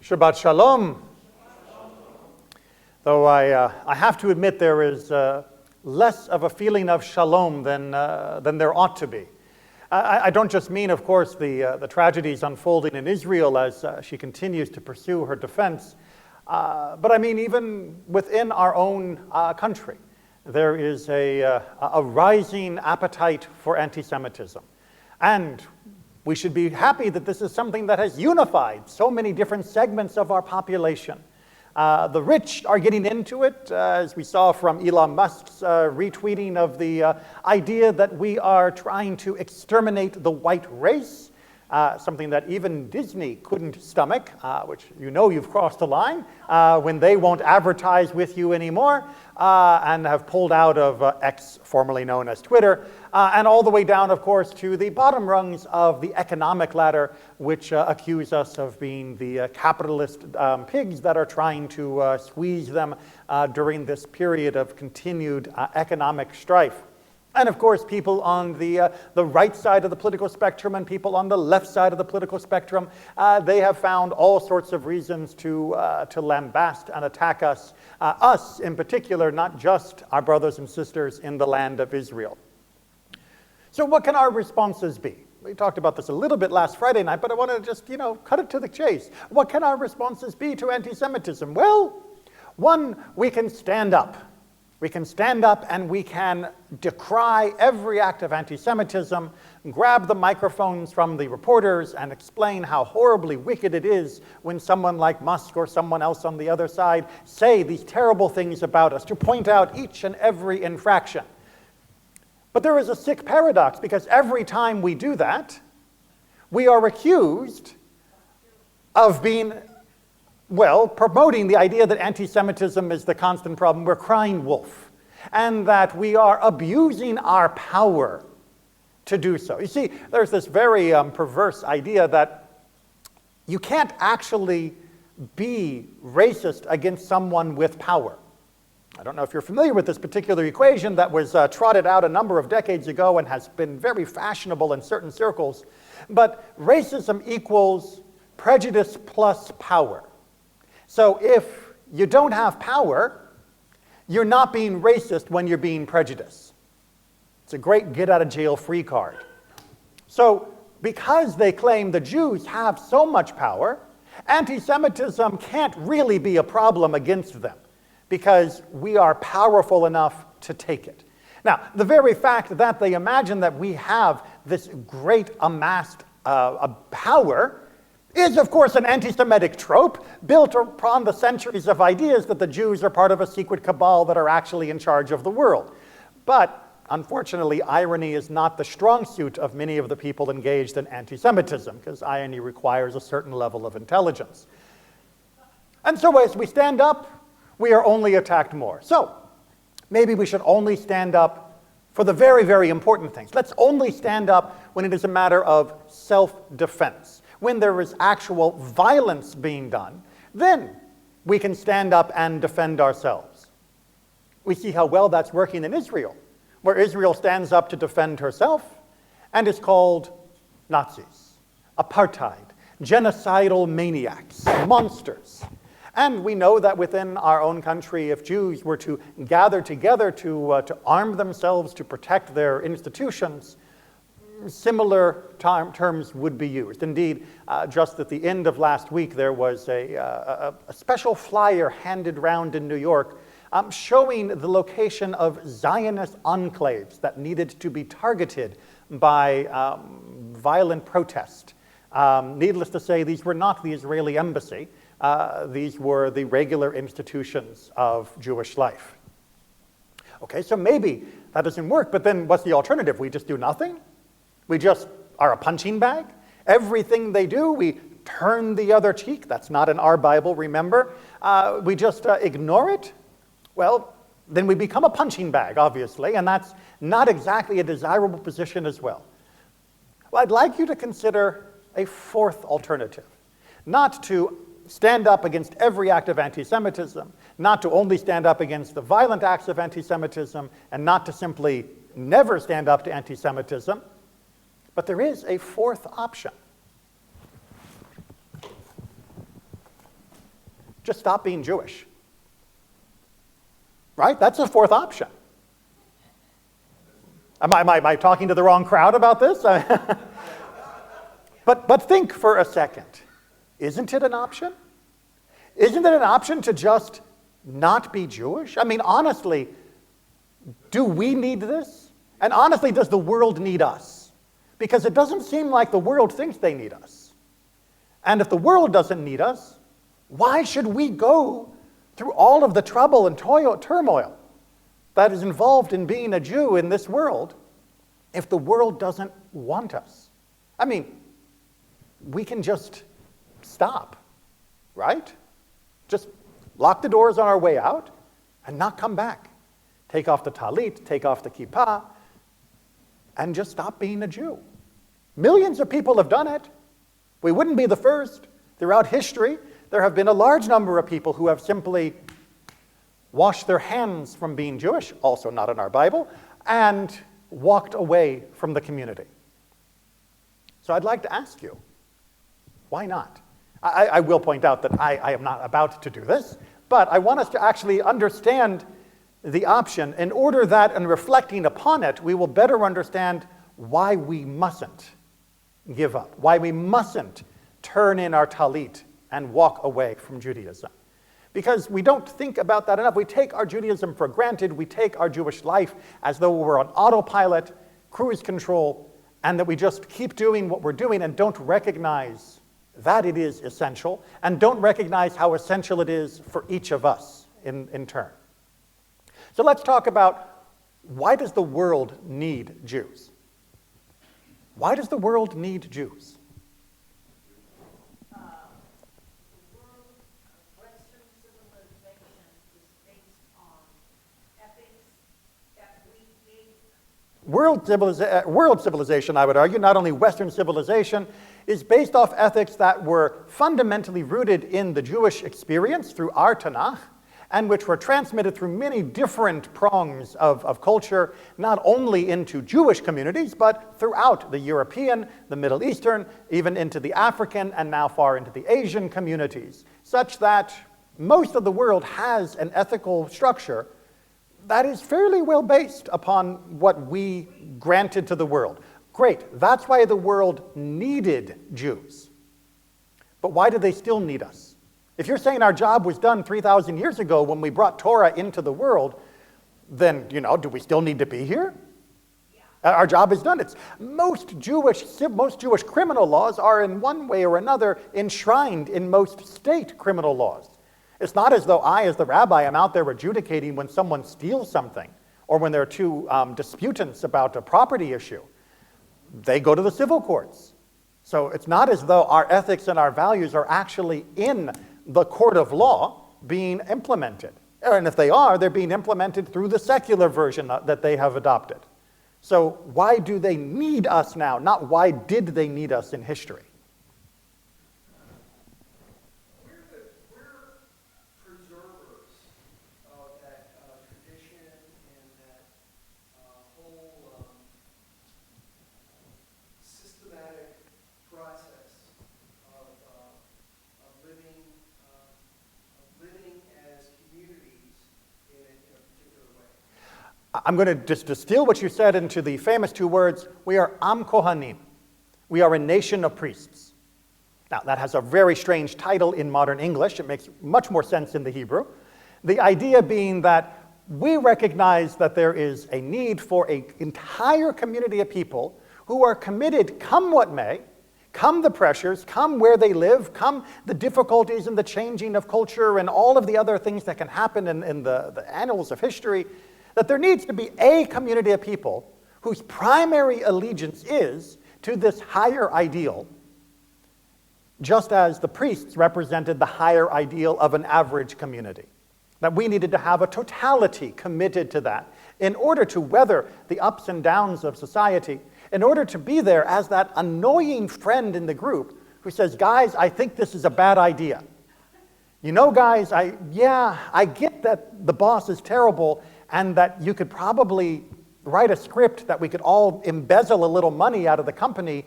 Shabbat Shalom. Though I have to admit there is less of a feeling of shalom than there ought to be. I don't just mean, of course, the tragedies unfolding in Israel as she continues to pursue her defense, but I mean even within our own country. There is a rising appetite for anti-Semitism. And we should be happy that this is something that has unified so many different segments of our population. The rich are getting into it, as we saw from Elon Musk's retweeting of the idea that we are trying to exterminate the white race, something that even Disney couldn't stomach, which you know you've crossed the line, when they won't advertise with you anymore, and have pulled out of X, formerly known as Twitter, and all the way down, of course, to the bottom rungs of the economic ladder, which accuse us of being the capitalist pigs that are trying to squeeze them during this period of continued economic strife. And of course, people on the right side of the political spectrum and people on the left side of the political spectrum, they have found all sorts of reasons to lambast and attack us, us in particular, not just our brothers and sisters in the land of Israel. So what can our responses be? We talked about this a little bit last Friday night, but I want to just, cut it to the chase. What can our responses be to anti-Semitism? Well, one, we can stand up. We can stand up and we can decry every act of anti-Semitism, grab the microphones from the reporters and explain how horribly wicked it is when someone like Musk or someone else on the other side say these terrible things about us, to point out each and every infraction. But there is a sick paradox, because every time we do that, we are accused of being, promoting the idea that anti-Semitism is the constant problem. We're crying wolf, and that we are abusing our power to do so. You see, there's this very perverse idea that you can't actually be racist against someone with power. I don't know if you're familiar with this particular equation that was trotted out a number of decades ago and has been very fashionable in certain circles, but racism equals prejudice plus power. So if you don't have power, you're not being racist when you're being prejudiced. It's a great get-out-of-jail-free card. So because they claim the Jews have so much power, anti-Semitism can't really be a problem against them, because we are powerful enough to take it. Now, the very fact that they imagine that we have this great amassed power is, of course, an anti-Semitic trope built upon the centuries of ideas that the Jews are part of a secret cabal that are actually in charge of the world. But, unfortunately, irony is not the strong suit of many of the people engaged in anti-Semitism, because irony requires a certain level of intelligence. And so as we stand up, we are only attacked more. So, maybe we should only stand up for the very, very important things. Let's only stand up when it is a matter of self-defense. When there is actual violence being done, then we can stand up and defend ourselves. We see how well that's working in Israel, where Israel stands up to defend herself and is called Nazis, apartheid, genocidal maniacs, monsters. And we know that within our own country, if Jews were to gather together to arm themselves to protect their institutions, similar terms would be used. Indeed, just at the end of last week, there was a special flyer handed round in New York showing the location of Zionist enclaves that needed to be targeted by violent protest. Needless to say, these were not the Israeli embassy. These were the regular institutions of Jewish life. Okay, so maybe that doesn't work, but then what's the alternative? We just do nothing? We just are a punching bag? Everything they do, we turn the other cheek? That's not in our Bible, remember? We just ignore it? Well, then we become a punching bag, obviously, and that's not exactly a desirable position as well. Well, I'd like you to consider a fourth alternative. Not to stand up against every act of anti-Semitism, not to only stand up against the violent acts of anti-Semitism, and not to simply never stand up to anti-Semitism, but there is a fourth option. Just stop being Jewish. Right? That's a fourth option. Am I talking to the wrong crowd about this? But think for a second. Isn't it an option? Isn't it an option to just not be Jewish? I mean, honestly, do we need this? And honestly, does the world need us? Because it doesn't seem like the world thinks they need us. And if the world doesn't need us, why should we go through all of the trouble and turmoil that is involved in being a Jew in this world if the world doesn't want us? I mean, we can just stop, right? Just lock the doors on our way out and not come back. Take off the talit, take off the kippah, and just stop being a Jew. Millions of people have done it. We wouldn't be the first. Throughout history, there have been a large number of people who have simply washed their hands from being Jewish, also not in our Bible, and walked away from the community. So I'd like to ask you, why not? I will point out that I am not about to do this, but I want us to actually understand the option in order that, in reflecting upon it, we will better understand why we mustn't give up, why we mustn't turn in our talit and walk away from Judaism. Because we don't think about that enough. We take our Judaism for granted. We take our Jewish life as though we're on autopilot, cruise control, and that we just keep doing what we're doing and don't recognize that it is essential, and don't recognize how essential it is for each of us in turn. So let's talk about, why does the world need Jews? Why does the world need Jews? The world of Western civilization is based on ethics that we gave them. World civilization, I would argue, not only Western civilization, is based off ethics that were fundamentally rooted in the Jewish experience through our Tanakh, and which were transmitted through many different prongs of culture, not only into Jewish communities, but throughout the European, the Middle Eastern, even into the African, and now far into the Asian communities, such that most of the world has an ethical structure that is fairly well based upon what we granted to the world. Great, that's why the world needed Jews. But why do they still need us? If you're saying our job was done 3,000 years ago when we brought Torah into the world, then, do we still need to be here? Yeah. Our job is done. Most Jewish criminal laws are in one way or another enshrined in most state criminal laws. It's not as though I, as the rabbi, am out there adjudicating when someone steals something or when there are two disputants about a property issue. They go to the civil courts. So it's not as though our ethics and our values are actually in the court of law being implemented. And if they are, they're being implemented through the secular version that they have adopted. So why do they need us now? Not why did they need us in history? We're preservers of that tradition and that whole systematic process of living as communities in a particular way. I'm going to just distill what you said into the famous two words, we are Am Kohanim. We are a nation of priests. Now, that has a very strange title in modern English. It makes much more sense in the Hebrew. The idea being that we recognize that there is a need for an entire community of people who are committed, come what may, come the pressures, come where they live, come the difficulties and the changing of culture and all of the other things that can happen in the annals of history, that there needs to be a community of people whose primary allegiance is to this higher ideal, just as the priests represented the higher ideal of an average community. That we needed to have a totality committed to that in order to weather the ups and downs of society, in order to be there as that annoying friend in the group who says, guys, I think this is a bad idea. Guys, I get that the boss is terrible and that you could probably write a script that we could all embezzle a little money out of the company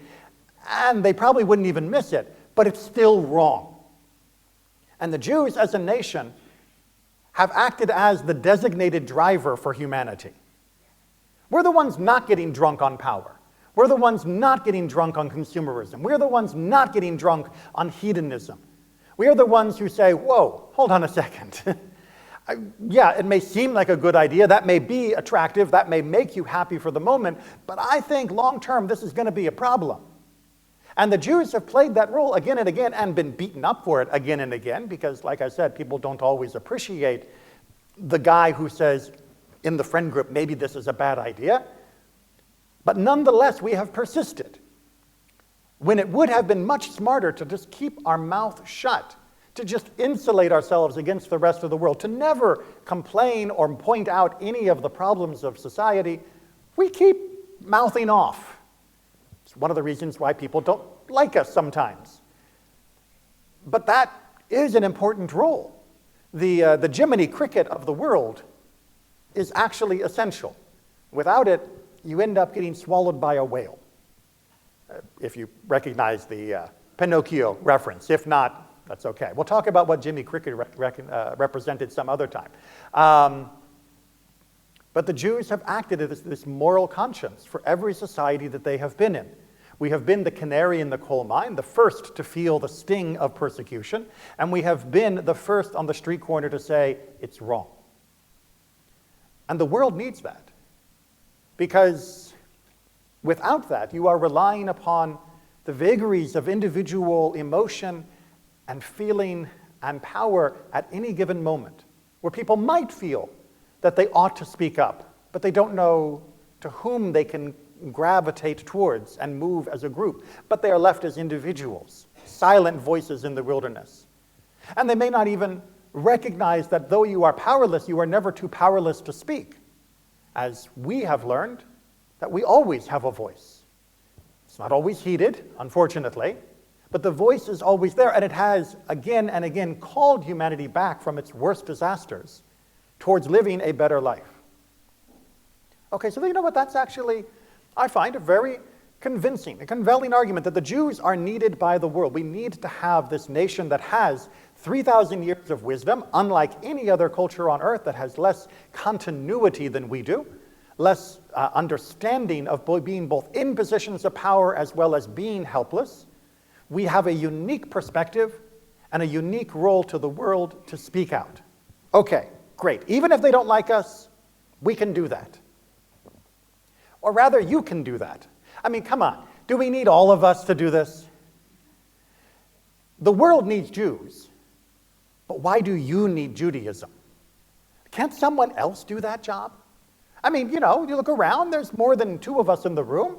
and they probably wouldn't even miss it, but it's still wrong. And the Jews as a nation have acted as the designated driver for humanity. We're the ones not getting drunk on power. We're the ones not getting drunk on consumerism. We're the ones not getting drunk on hedonism. We are the ones who say, whoa, hold on a second. Yeah, it may seem like a good idea. That may be attractive. That may make you happy for the moment. But I think long term, this is going to be a problem. And the Jews have played that role again and again and been beaten up for it again and again because, like I said, people don't always appreciate the guy who says in the friend group, maybe this is a bad idea. But nonetheless, we have persisted. When it would have been much smarter to just keep our mouth shut, to just insulate ourselves against the rest of the world, to never complain or point out any of the problems of society, we keep mouthing off. It's one of the reasons why people don't like us sometimes. But that is an important role. The Jiminy Cricket of the world is actually essential. Without it, you end up getting swallowed by a whale. If you recognize the Pinocchio reference. If not, that's okay. We'll talk about what Jimmy Cricket represented some other time. But the Jews have acted as this moral conscience for every society that they have been in. We have been the canary in the coal mine, the first to feel the sting of persecution, and we have been the first on the street corner to say, it's wrong. And the world needs that. Because without that, you are relying upon the vagaries of individual emotion and feeling and power at any given moment, where people might feel that they ought to speak up, but they don't know to whom they can gravitate towards and move as a group, but they are left as individuals, silent voices in the wilderness. And they may not even recognize that though you are powerless, you are never too powerless to speak, as we have learned that we always have a voice. It's not always heeded, unfortunately, but the voice is always there, and it has again and again called humanity back from its worst disasters towards living a better life. Okay, so you know what? That's actually, I find, a very convincing, a compelling argument that the Jews are needed by the world. We need to have this nation that has 3,000 years of wisdom, unlike any other culture on earth that has less continuity than we do, less understanding of being both in positions of power as well as being helpless. We have a unique perspective and a unique role to the world to speak out. Okay, great. Even if they don't like us, we can do that. Or rather, you can do that. I mean, come on. Do we need all of us to do this? The world needs Jews. But why do you need Judaism? Can't someone else do that job? I mean, you know, you look around, there's more than two of us in the room.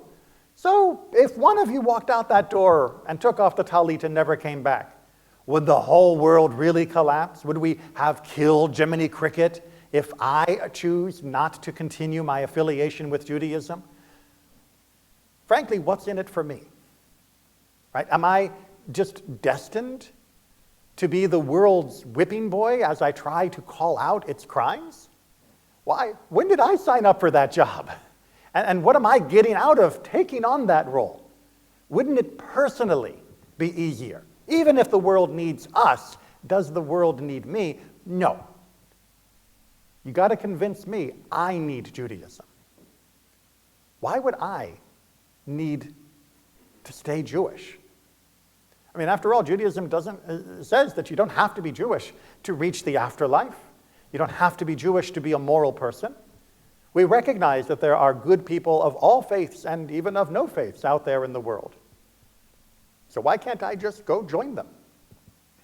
So if one of you walked out that door and took off the talit and never came back, would the whole world really collapse? Would we have killed Jiminy Cricket if I choose not to continue my affiliation with Judaism? Frankly, what's in it for me? Right? Am I just destined to be the world's whipping boy as I try to call out its crimes? Why? When did I sign up for that job? And what am I getting out of taking on that role? Wouldn't it personally be easier? Even if the world needs us, does the world need me? No. You got to convince me I need Judaism. Why would I need to stay Jewish? I mean, after all, Judaism says that you don't have to be Jewish to reach the afterlife. You don't have to be Jewish to be a moral person. We recognize that there are good people of all faiths and even of no faiths out there in the world. So why can't I just go join them?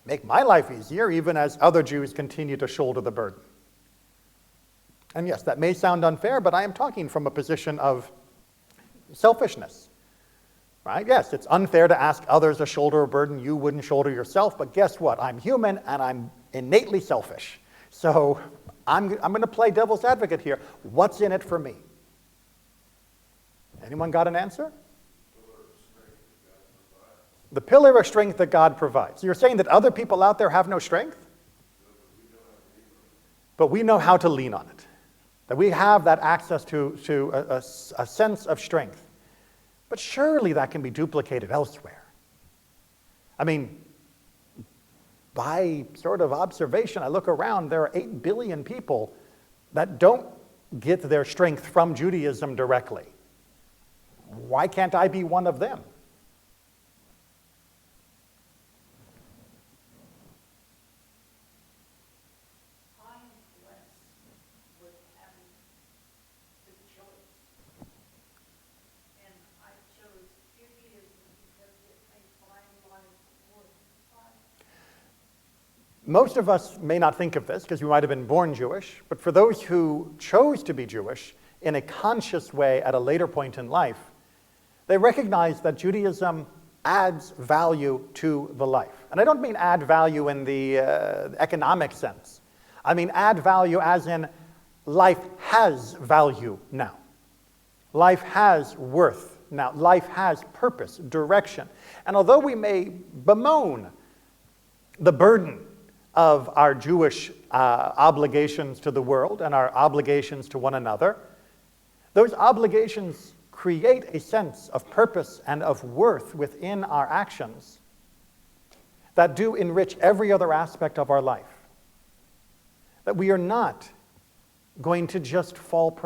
Make my life easier, even as other Jews continue to shoulder the burden. And yes, that may sound unfair, but I am talking from a position of selfishness. Right? Yes, it's unfair to ask others to shoulder a burden you wouldn't shoulder yourself, but guess what? I'm human and I'm innately selfish. So I'm going to play devil's advocate here. What's in it for me? Anyone got an answer? The pillar of strength that God provides. So you're saying that other people out there have no strength? But we know how to lean on it. That we have that access to a sense of strength. But surely that can be duplicated elsewhere. I mean, by sort of observation, I look around, there are 8 billion people that don't get their strength from Judaism directly. Why can't I be one of them? I'm blessed with having the choice. And I chose Judaism because it makes my life worthwhile. Most of us may not think of this because we might have been born Jewish, but for those who chose to be Jewish in a conscious way at a later point in life, they recognize that Judaism adds value to the life. And I don't mean add value in the economic sense. I mean add value as in life has value now. Life has worth now. Life has purpose, direction. And although we may bemoan the burden of our Jewish obligations to the world and our obligations to one another, those obligations create a sense of purpose and of worth within our actions that do enrich every other aspect of our life. That we are not going to just fall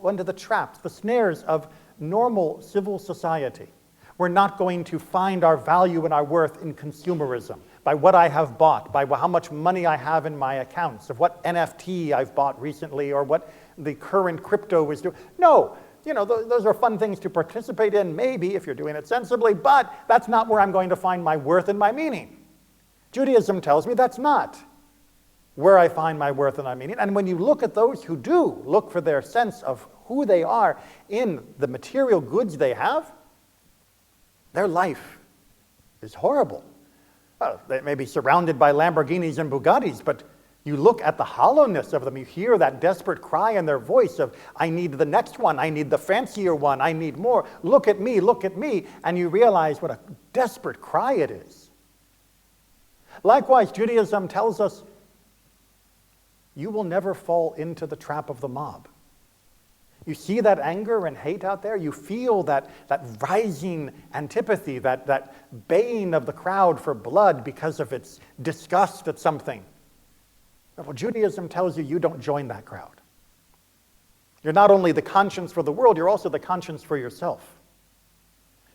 into the traps, the snares of normal civil society. We're not going to find our value and our worth in consumerism, by what I have bought, by how much money I have in my accounts, of what NFT I've bought recently, or what the current crypto is doing. No, those are fun things to participate in, maybe, if you're doing it sensibly, but that's not where I'm going to find my worth and my meaning. Judaism tells me that's not where I find my worth and my meaning. And when you look at those who do look for their sense of who they are in the material goods they have, their life is horrible. Well, they may be surrounded by Lamborghinis and Bugattis, but you look at the hollowness of them, you hear that desperate cry in their voice of, I need the next one, I need the fancier one, I need more, look at me, and you realize what a desperate cry it is. Likewise, Judaism tells us, you will never fall into the trap of the mob. You see that anger and hate out there? You feel that rising antipathy, that baying of the crowd for blood because of its disgust at something. Well, Judaism tells you don't join that crowd. You're not only the conscience for the world, you're also the conscience for yourself.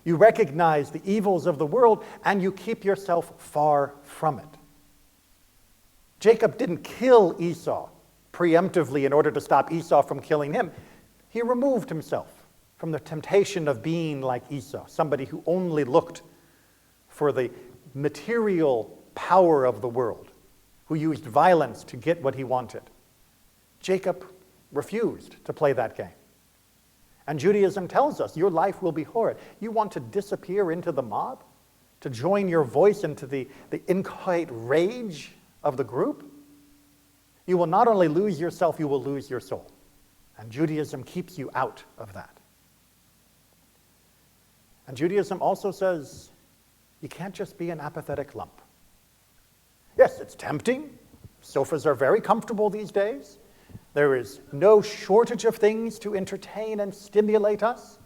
You recognize the evils of the world and you keep yourself far from it. Jacob didn't kill Esau preemptively in order to stop Esau from killing him. He removed himself from the temptation of being like Esau, somebody who only looked for the material power of the world, who used violence to get what he wanted. Jacob refused to play that game. And Judaism tells us your life will be horrid. You want to disappear into the mob? To join your voice into the inchoate rage of the group? You will not only lose yourself, you will lose your soul. And Judaism keeps you out of that. And Judaism also says you can't just be an apathetic lump. Yes, it's tempting. Sofas are very comfortable these days. There is no shortage of things to entertain and stimulate us.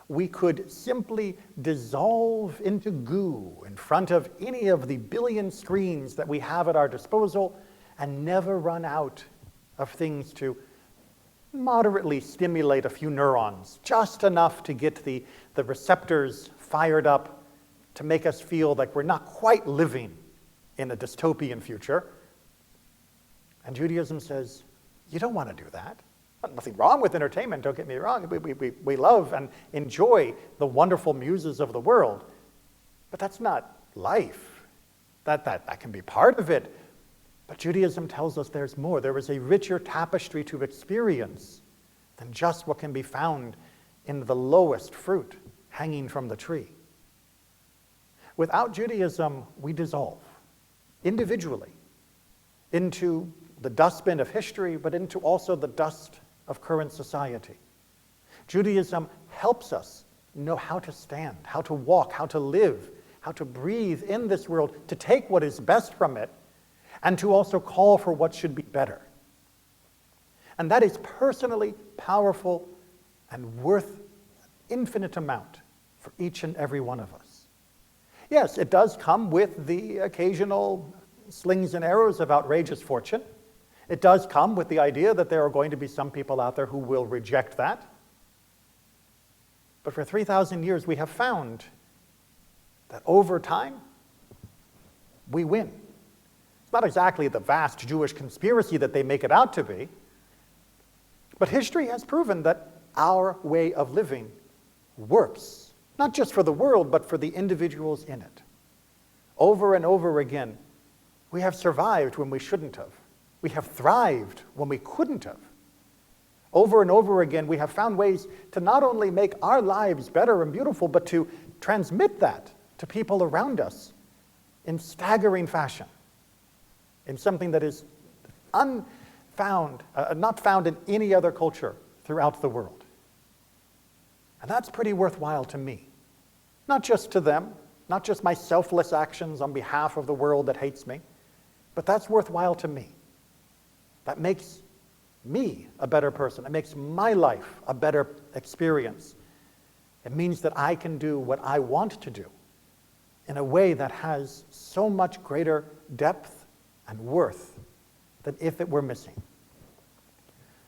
We could simply dissolve into goo in front of any of the billion screens that we have at our disposal and never run out of things to moderately stimulate a few neurons, just enough to get the receptors fired up to make us feel like we're not quite living in a dystopian future. And Judaism says, you don't want to do that. Nothing wrong with entertainment, don't get me wrong. We love and enjoy the wonderful muses of the world. But that's not life. That can be part of it. But Judaism tells us there's more. There is a richer tapestry to experience than just what can be found in the lowest fruit hanging from the tree. Without Judaism, we dissolve individually into the dustbin of history, but into also the dust of current society. Judaism helps us know how to stand, how to walk, how to live, how to breathe in this world, to take what is best from it, and to also call for what should be better. And that is personally powerful and worth an infinite amount for each and every one of us. Yes, it does come with the occasional slings and arrows of outrageous fortune. It does come with the idea that there are going to be some people out there who will reject that. But for 3,000 years, we have found that over time, we win. It's not exactly the vast Jewish conspiracy that they make it out to be, but history has proven that our way of living works, not just for the world, but for the individuals in it. Over and over again, we have survived when we shouldn't have. We have thrived when we couldn't have. Over and over again, we have found ways to not only make our lives better and beautiful, but to transmit that to people around us in staggering fashion, in something that is not found in any other culture throughout the world. And that's pretty worthwhile to me. Not just to them, not just my selfless actions on behalf of the world that hates me, but that's worthwhile to me. That makes me a better person. It makes my life a better experience. It means that I can do what I want to do in a way that has so much greater depth and worth than if it were missing.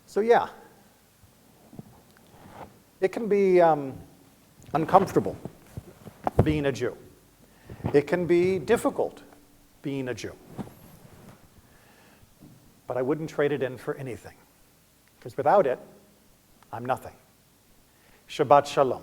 So yeah, it can be uncomfortable being a Jew. It can be difficult being a Jew. But I wouldn't trade it in for anything, because without it, I'm nothing. Shabbat Shalom.